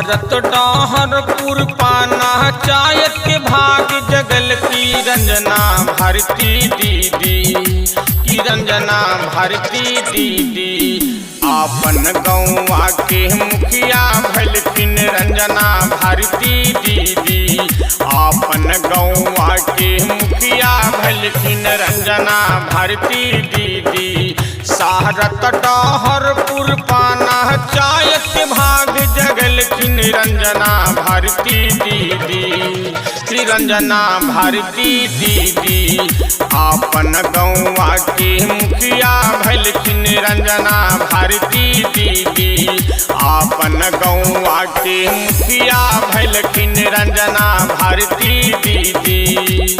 शहरत डहरपुर पाना चायत के भाग जगल की रंजना भारती दीदी की रंजना भारती दीदी आपन गौवा के मुखिया भलकिन रंजना भारती दीदी आपन गौवा के मुखिया भलकिन रंजना भारती दीदी शहरत डहरपुर पाना चायत के भाग जगलखिन रंजना भारती दीदी श्री रंजना भारती दीदी आपन गौवा के मुखिया भलखिन रंजना भारती दीदी आपन गौवा के मुखिया भलखिन रंजना भारती दीदी।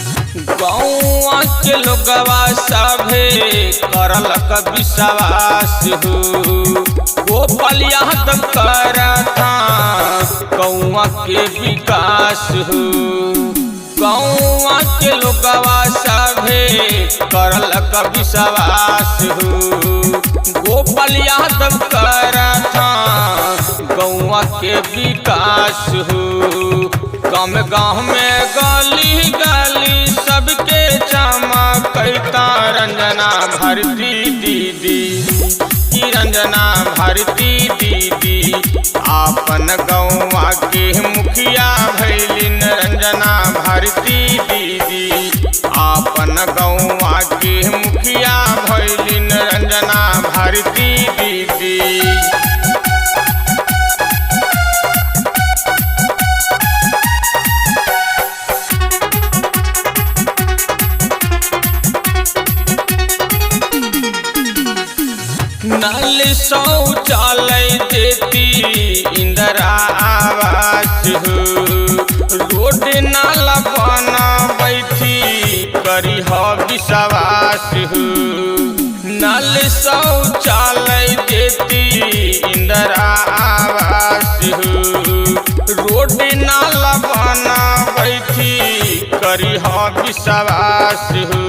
गौवा के लोगवा सभे करलक विश्वास हो गोपाल यादव करता गौवा के विकास हो गौवा के लोगवा सभे करलक विश्वास हो गोपाल यादव करता गौवा के विकास हो गाँव गाँव में गली गली सबके चमकता रंजना भारती दीदी की रंजना भारती दीदी आपन गौवा के मुखिया भैलिन रंजना भारती दीदी आपन गौवा के मुखिया भैलिन रंजना भारती दीदी। नल शौचालय देती इंदिरा आवास हो रोड नाला बना बैठी करी हो विश्वास हो नल शौचालय देती इंदिरा आवास हो रोड नाला बना बैठी करी हो विश्वास हो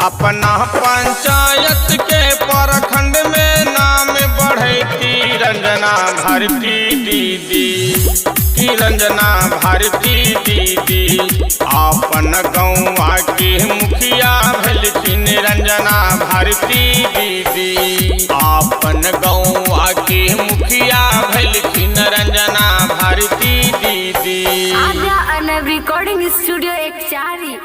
अपना पंचायत के प्रखंड में नाम बढ़ती रंजना भारती दीदी की रंजना भारती दीदी आपन गौवा के मुखिया भलकिन रंजना भारती दीदी आपन गौवा के मुखिया भलकिन रंजना भारती दीदी। आद्या अनब रिकॉर्डिंग स्टूडियो 1 चारी।